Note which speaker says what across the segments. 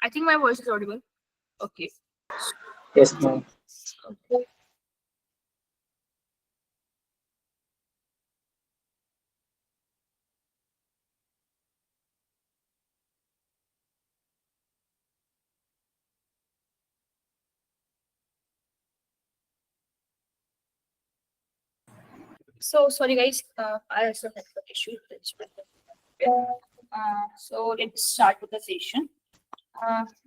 Speaker 1: I think my voice is audible. Okay.
Speaker 2: Yes, ma'am.
Speaker 1: Okay. So sorry guys, I also had some issue. So let's start with the session.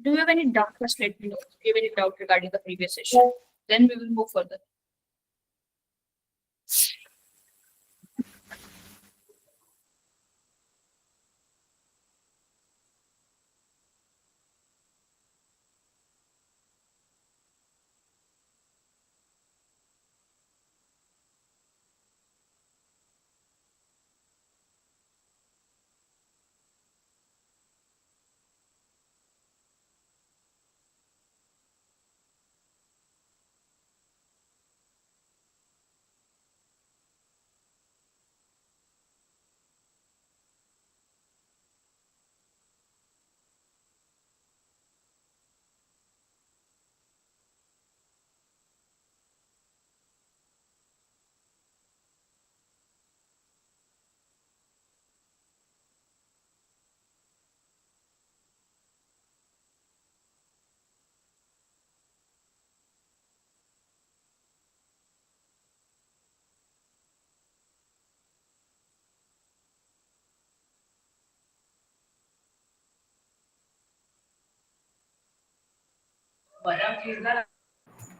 Speaker 1: Do you have any doubt? First, let me know. Do you have any doubt regarding the previous session? Then we will move further.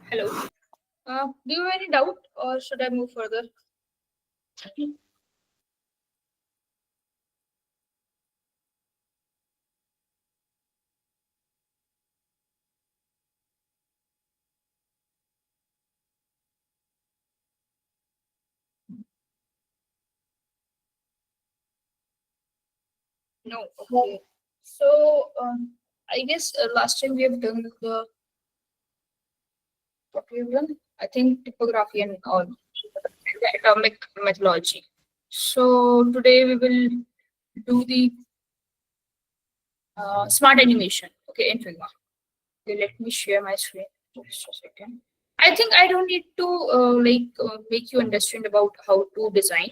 Speaker 1: Hello. Do you have any doubt, or should I move further? No. Okay. So I guess last time we have done the what we have done. I think typography and all the atomic methodology. So today we will do the smart animation. Okay, in Figma. Okay, let me share my screen. Just a second. I think I don't need to make you understand about how to design.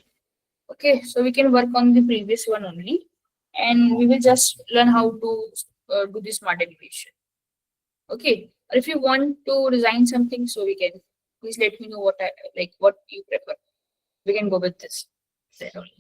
Speaker 1: Okay, so we can work on the previous one only, and we will just learn how to do the smart animation. Okay, or if you want to design something, so we can please let me know what you prefer. We can go with this. That only.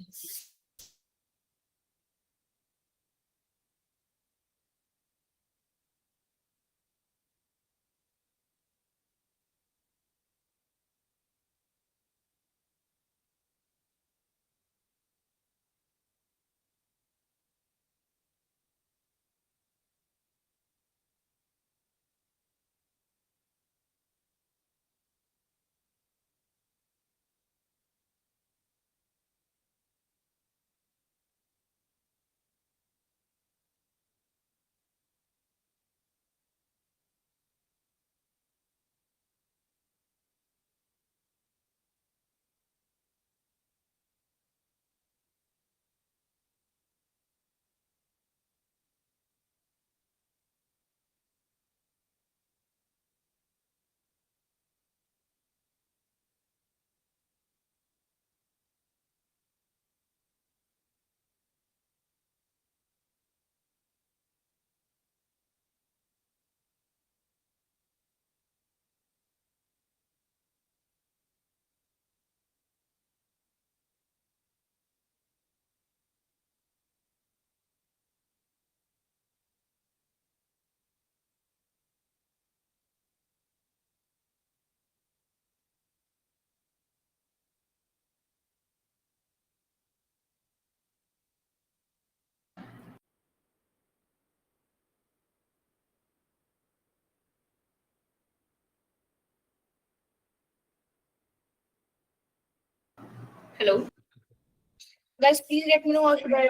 Speaker 1: Hello, guys. Please let me know how should I.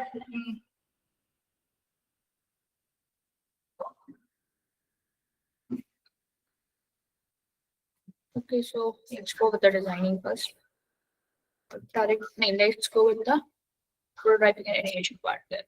Speaker 1: Okay, so let's go with the designing first. Direct, no, let's go with the prototyping and animation part there.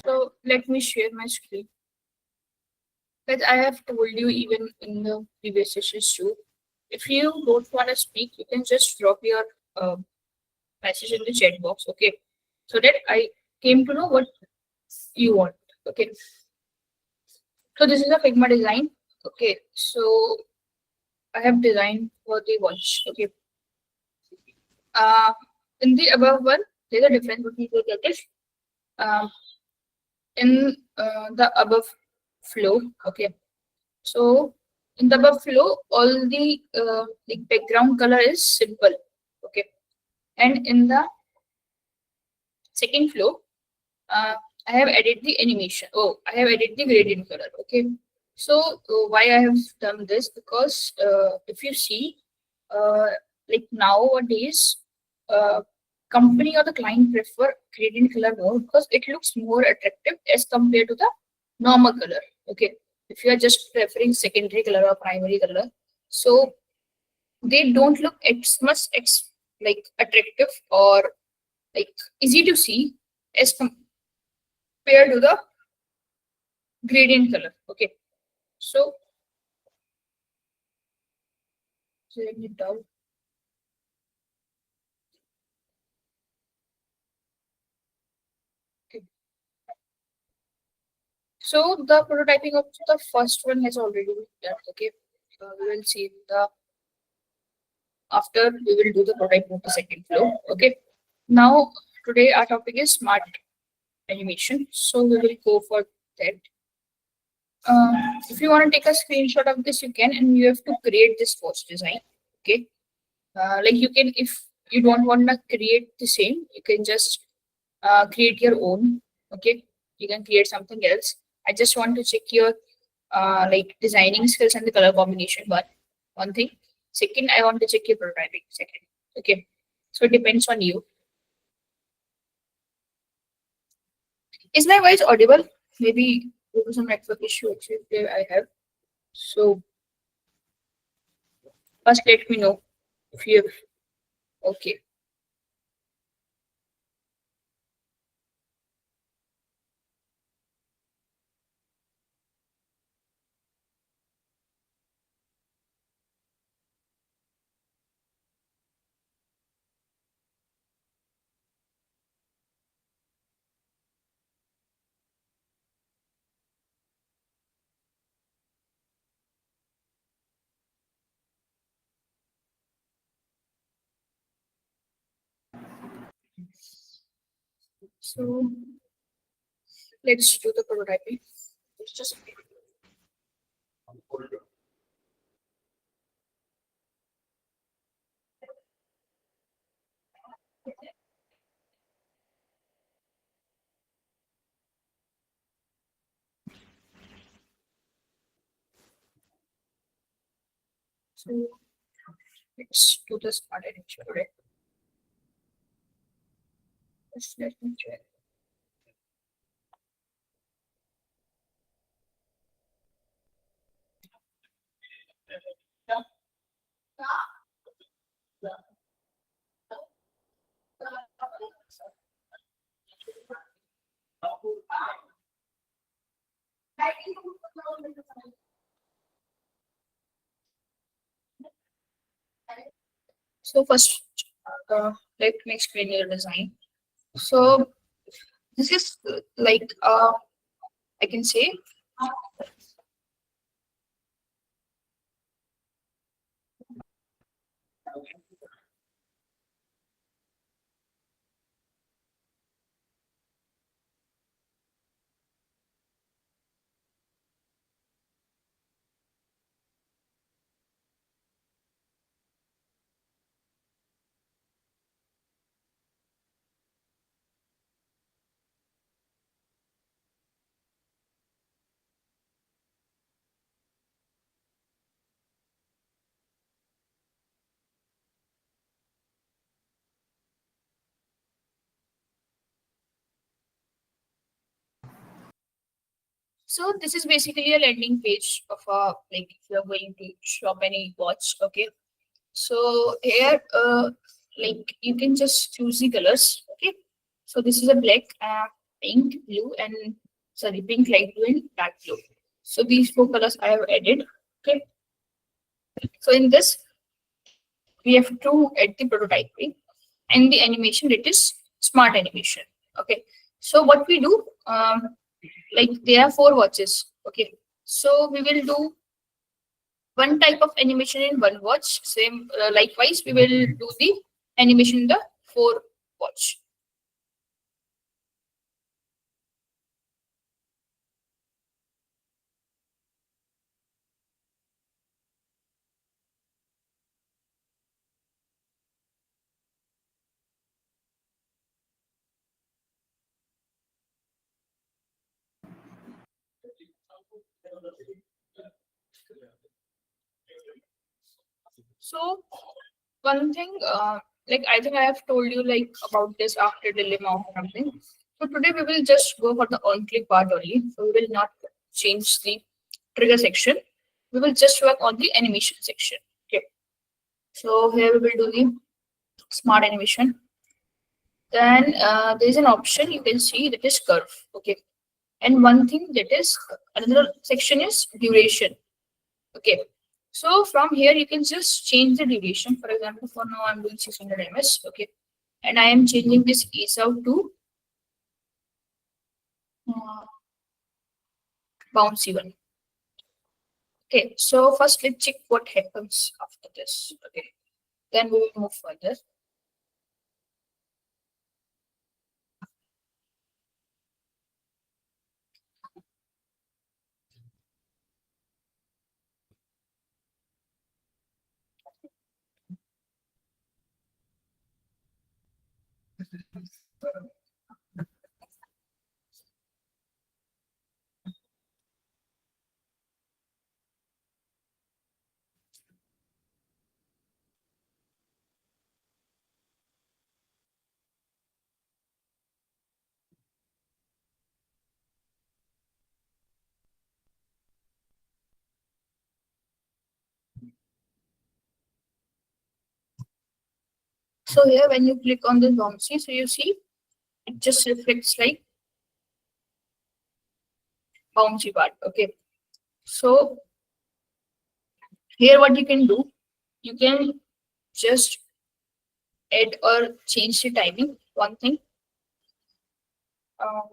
Speaker 1: So let me share my screen. As I have told you even in the previous sessions too, if you don't want to speak, you can just drop your uh, message in the chat box, okay? So that I came to know what you want, okay? So this is a Figma design, okay? So I have designed for the watch, okay? Uh, in the above one, there's a difference between both of this. Um, in the above flow, okay? So in the above flow, all the like background color is simple, okay? And in the second flow, I have added the animation. Oh, I have added the gradient color. Okay. So why I have done this? Because if you see, uh, like nowadays, uh, company or the client prefer gradient color more because it looks more attractive as compared to the normal color. Okay. If you are just preferring secondary color or primary color, so they don't look as much like attractive or like easy to see as compared to the gradient color. Okay, so select it down. Okay. So the prototyping of the first one has already been done. Okay, we will see the after we will do the prototype of the second flow. Okay, now today our topic is smart animation. So we will go for that. If you want to take a screenshot of this, you can, and you have to create this first design. Okay, like you can, if you don't want to create the same, you can just create your own. Okay, you can create something else. I just want to check your like designing skills and the color combination. One thing. Second, I want to check your prototyping. Second. Okay, so it depends on you. Is my voice audible? Maybe there was some network issue actually I have. So first let me know if you have. Okay. So let's do the prototyping. It's just so let's do the smart animation. Right? Let me check. So first, let me explain your design. So this is like I can say. So this is basically a landing page of a like if you're going to shop any watch. Okay. So here, like you can just choose the colors. Okay. So this is a black. pink, blue, and sorry, pink, light blue, and dark blue. So these four colors I have added. Okay. So in this, we have to add the prototyping and the animation. It is smart animation. Okay. So what we do, like there are four watches. Okay. So we will do one type of animation in one watch. Same, likewise, we will do the animation in the four watch. So one thing, like I think I have told you like about this after dilemma or something. So today we will just go for the on-click part only. So we will not change the trigger section. We will just work on the animation section. Okay. So here we will do the smart animation. Then there is an option you can see that is curve. Okay. And one thing that is another section is duration. Okay. So from here you can just change the duration. For example, for now I'm doing 600 ms. Okay. And I am changing this ease out to uh, bouncy one. Okay. So first let's check what happens after this. Okay. Then we will move further. So here when you click on this bouncy, so you see it just reflects like bouncy part. Okay. So here what you can do, you can just add or change the timing. One thing, um,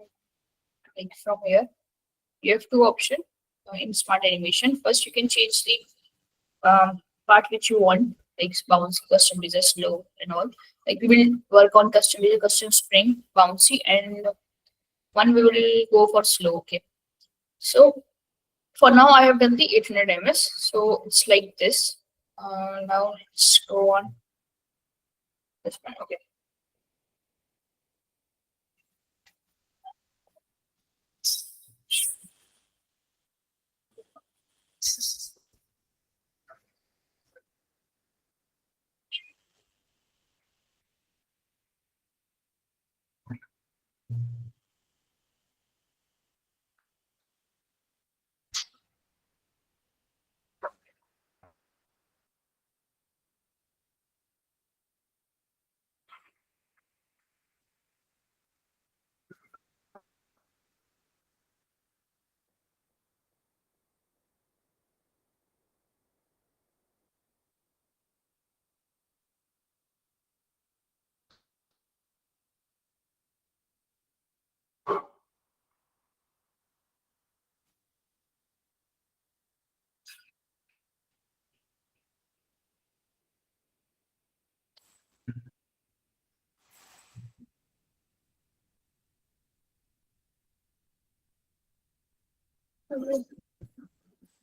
Speaker 1: like from here, you have two options in smart animation. First, you can change the part which you want, like bouncy, custom design, slow, and all. Like we will work on custom design, custom spring, bouncy, and one we will go for slow. Okay. So for now, I have done the 800 ms. So it's like this. Now let's go on this one. Okay.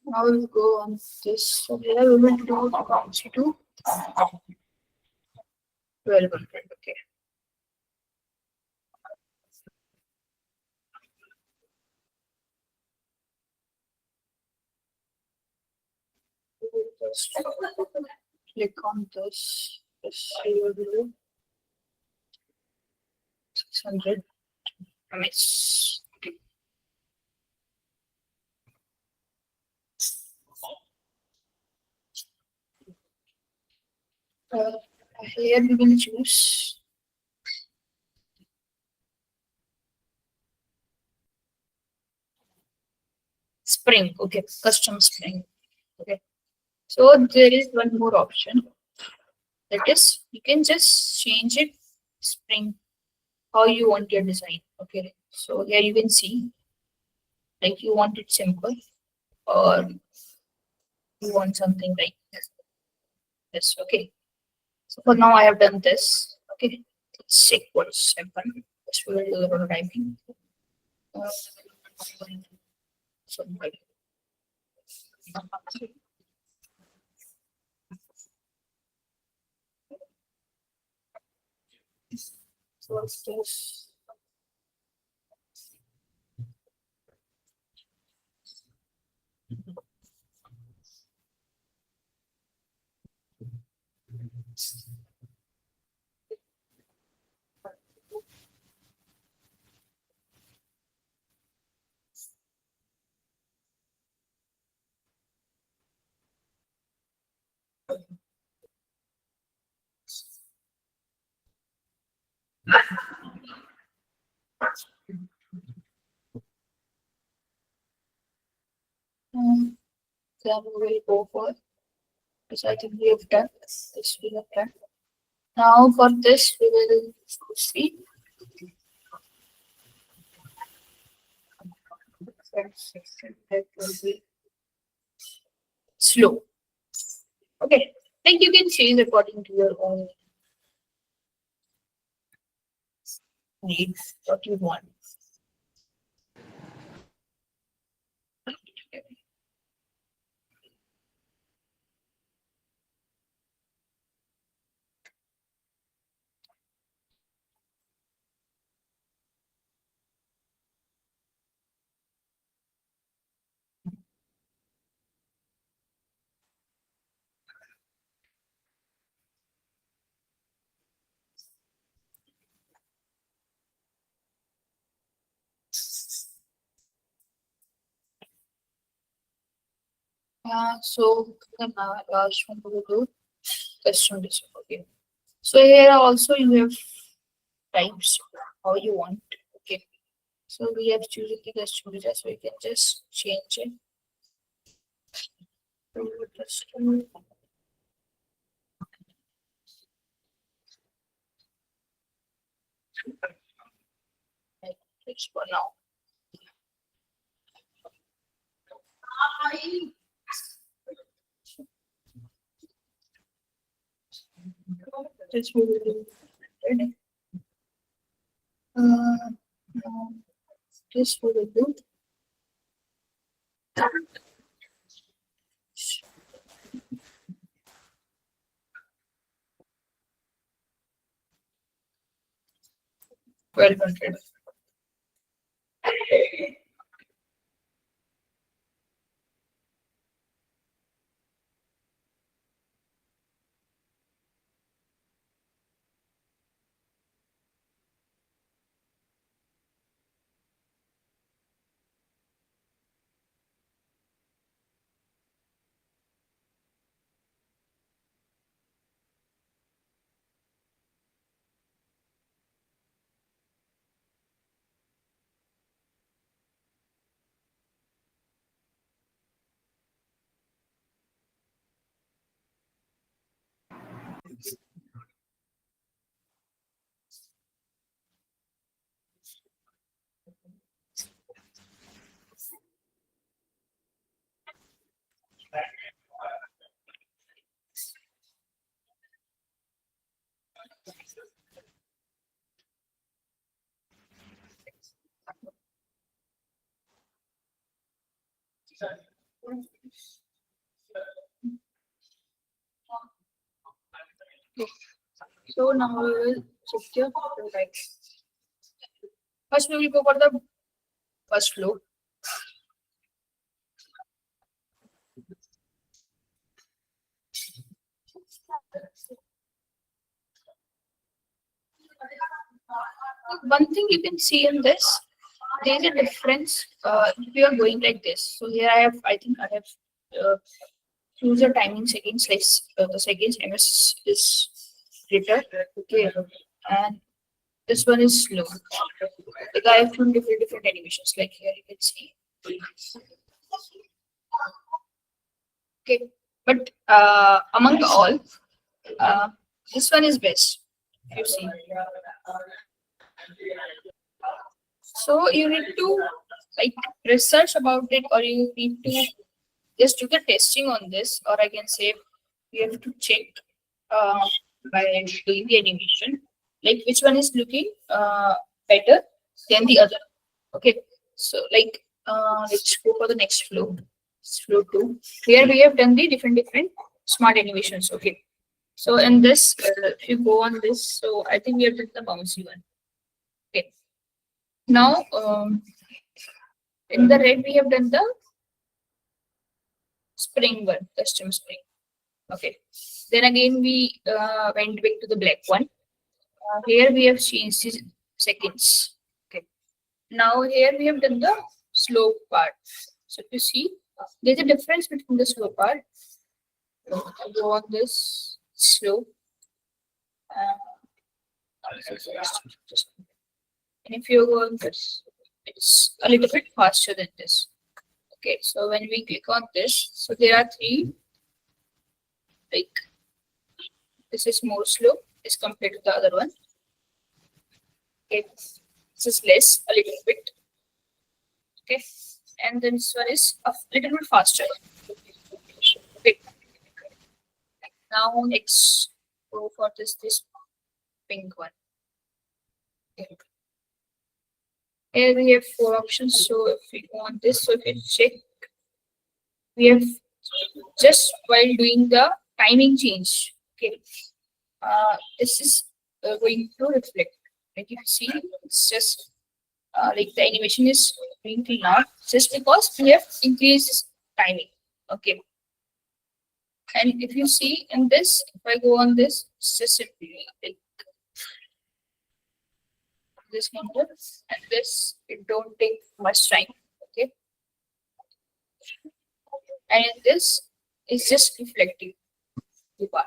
Speaker 1: Now we'll go on this. So here we will do bouncy to 1200. Okay. Just click on this. This here will do 600 ms. Okay. Uh, Here we will choose spring. Okay, custom spring. Okay, so there is one more option. That is, you can just change it spring how you want your design. Okay, so here you can see like you want it simple or you want something like this. Okay, so for now I have done this. Okay, let's check what's happened. This will do the prototyping. Uh, so, so what's this? Then we will go for this. I think we have done this. We have done. Now for this we will see that will be slow. Okay, like you can change according to your own needs what you want. So the last one we will do custom design. Okay. So here also you have types how you want. Okay. So we have chosen the custom design, so we can just change it. to custom. Like this for now. This we will do. Now this we will do. $1,200. So now we will check your prototype. First we will go for the first flow. One thing you can see in this, there is a difference if you are going like this. So here I think I have choose the timing seconds, like the seconds ms is greater. Okay, and this one is slow. Like I have two different animations. Like here you can see Okay, but among all, this one is best. You see. So you need to like research about it, or you need to just do the testing on this, or I can say you have to check uh, by doing the animation, like which one is looking better than the other. Okay, so like let's go for the next flow. It's flow 2. Here we have done the different smart animations. Okay, so in this, if you go on this, so I think we have done the bouncy one. Okay, now in the red we have done the spring one, custom spring. Okay, then again we went back to the black one. Here we have changed the seconds. Okay, now here we have done the slow part. So if you see, there's a difference between the slow part. I'll go on this slow. And if you go on this, it's a little bit faster than this. Okay, so when we click on this, so there are three, like this is more slow as compared to the other one. Okay, this is less, a little bit. Okay, and then this one is a little bit faster. Okay, now next go for this pink one. Okay. Here we have four options. So if we want this, so if you check, we have just while doing the timing change. Okay, this is going to reflect. Like you see, it's just like the animation is going to now just because we have increased timing. Okay, and if you see in this, if I go on this, it's just simply like this number and this, it don't take much time. Okay, and in this, it's just reflecting the part.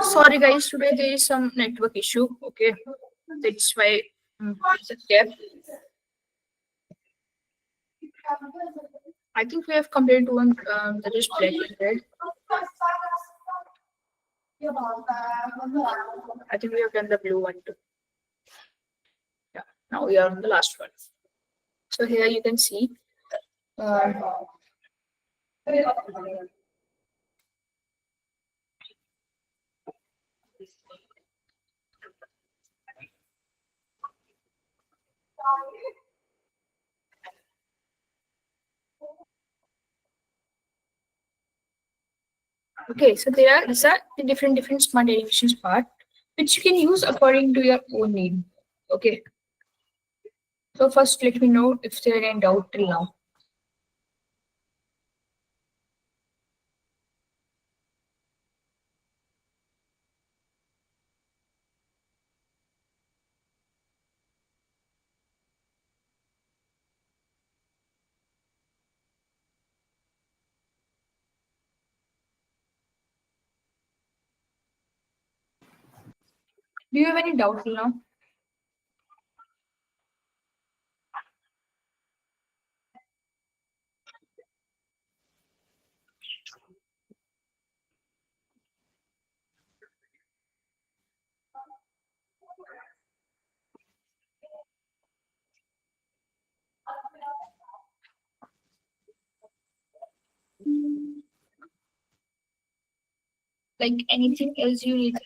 Speaker 1: Sorry guys, today there is some network issue. Okay, that's why it's a gap. I think we have completed one that is black and red. I think we have done the blue one too. Yeah, now we are on the last one. So here you can see. Uh, okay, so there are these are the different smart animations part which you can use according to your own need. Okay. So first let me know if there are any doubt till now. Do you have any doubt till now? like anything else you need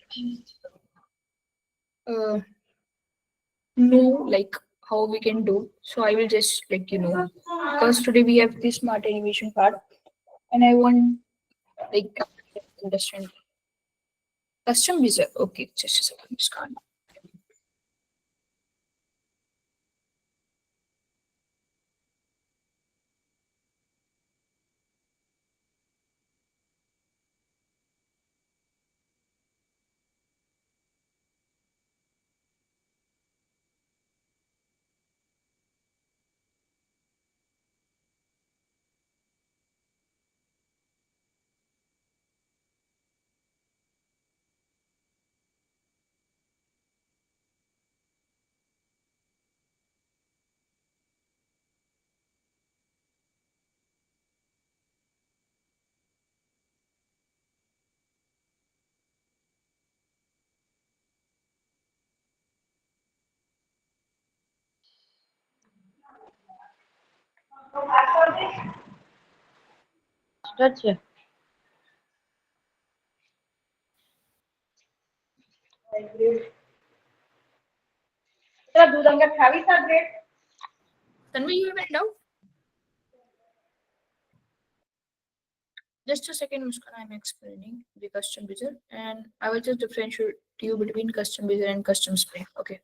Speaker 1: know, like how we can do. So I will just let you know, because today we have this smart animation part, and I want like understand custom visual. Okay, just a second, Muskan.
Speaker 3: হচ্ছে এটা দুধ আমাকে খাবি থাকবে
Speaker 1: Tanvi, you have it now? Just a second, Muskan. I'm explaining the custom visual, and I will just differentiate you between custom visual and custom spray. Okay.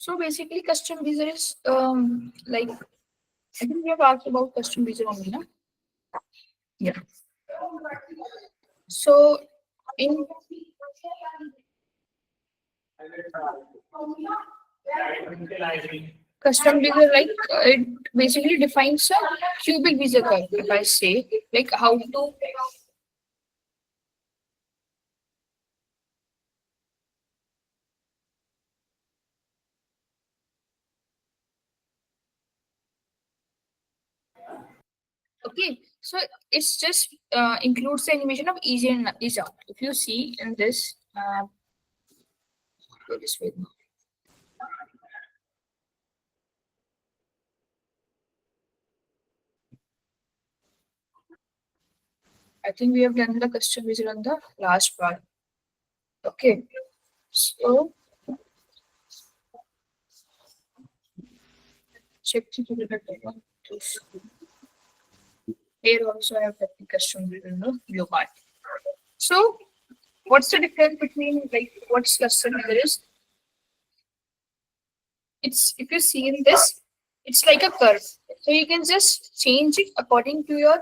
Speaker 1: So basically, custom visual is like I think we have asked about custom visual only, no? Yeah. So in custom visual, like it basically defines a cubic visual curve. If I say like how to okay, so it's just includes the animation of easy and ease out. If you see in this, go this way. I think we have done the custom visual on the last part. Okay, so check the here also I have the custom visual in the view part. So what's the difference between like what's custom visual is? It's if you see in this, it's like a curve. So you can just change it according to your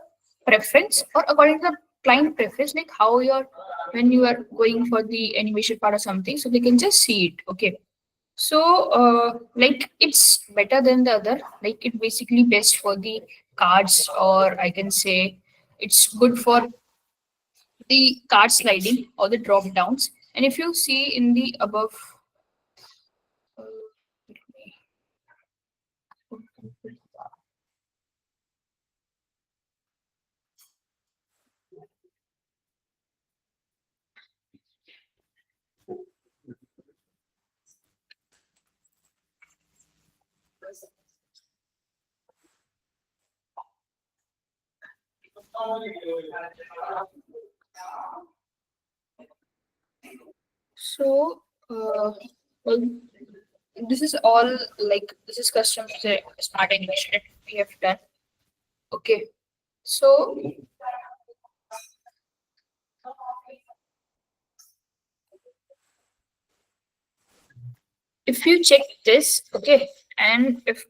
Speaker 1: preference or according to the client preference, like how you're when you are going for the animation part or something, so they can just see it. Okay. So like it's better than the other, like it basically best for the cards, or I can say it's good for the card sliding or the drop downs. And if you see in the above uh, so well, this is all like this is custom smart animation that we have done. Okay, so if you check this, okay, and if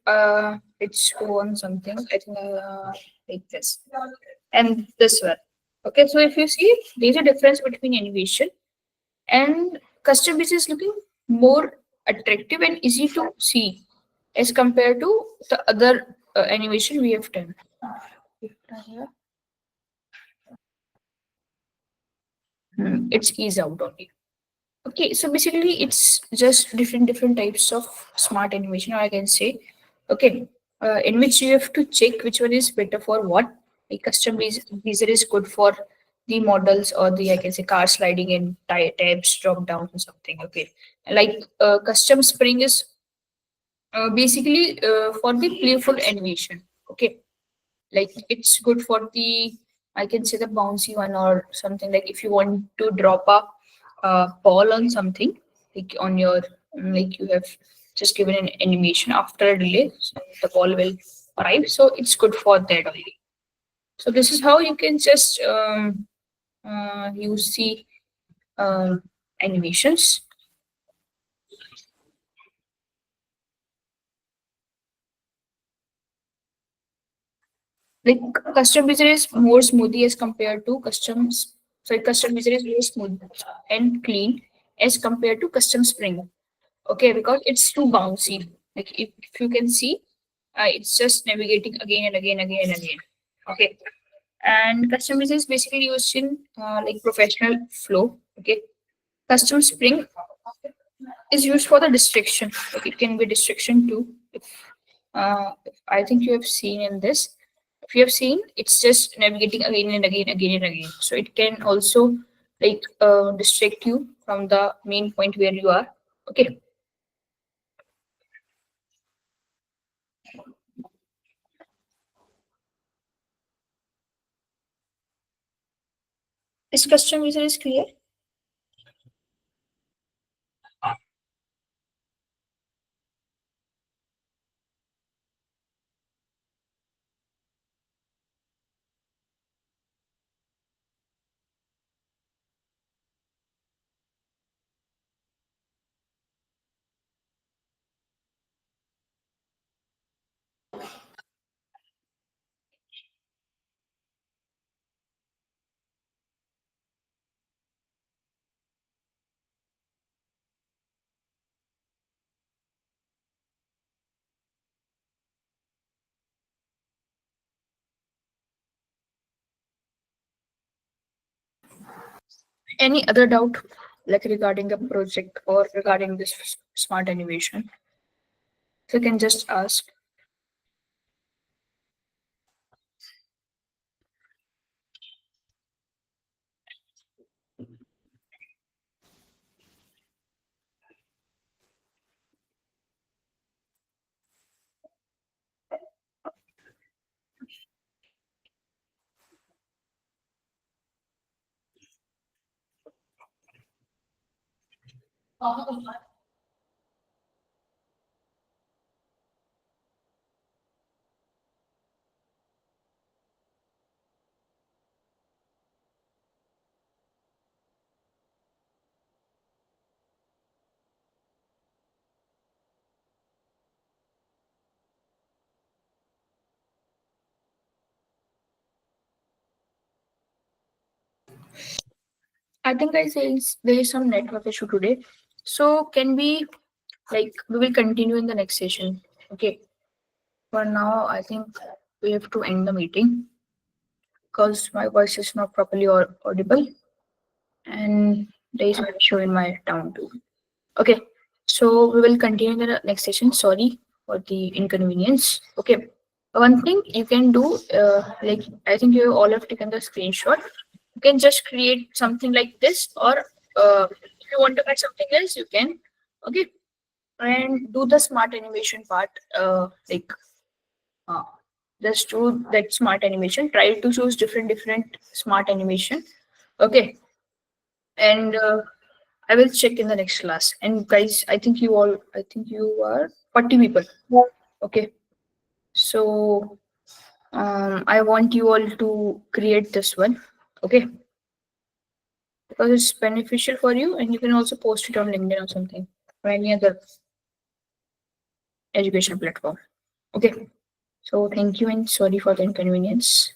Speaker 1: Let's go on something. I think like this and this one. Okay, so if you see, there's a difference between animation and custom piece is looking more attractive and easy to see as compared to the other animation we have done. Here. It's ease out only. Okay, so basically it's just different types of smart animation, or I can say, okay, in which you have to check which one is better for what. Like custom visa is good for the models or the I can say car sliding and tabs drop down or something. Okay, like custom spring is basically for the playful animation. Okay, like it's good for the I can say the bouncy one or something, like if you want to drop a ball on something like on your like you have just given an animation after a delay, so the ball will arrive, so it's good for that only. So this is how you can just use the animations. Like custom visual is more smoothie as compared to customs. So custom visual is very smooth and clean as compared to custom spring. Okay, because it's too bouncy. Like if you can see, it's just navigating again and again, again and again. Okay, and custom visual is basically used in like professional flow. Okay, custom spring is used for the distraction. Like it can be distraction too. If I think you have seen in this. If you have seen, it's just navigating again and again, again and again. So it can also like distract you from the main point where you are. Okay. Is custom user is clear? Any other doubt like regarding the project or regarding this smart animation? So you can just ask. I think guys there is some network issue today. So can we will continue in the next session. Okay. For now, I think we have to end the meeting because my voice is not properly audible and there is an issue in my town too. Okay, so we will continue in the next session. Sorry for the inconvenience. Okay, one thing you can do, like I think you all have taken the screenshot. You can just create something like this, or if you want to add something else, you can. Okay, and do the smart animation part. Uh, just do that smart animation. Try to choose different smart animation. Okay, and I will check in the next class. And guys, I think you are 40 people. Okay, so I want you all to create this one. Okay, because it's beneficial for you, and you can also post it on LinkedIn or something or any other education platform. Okay. So thank you and sorry for the inconvenience.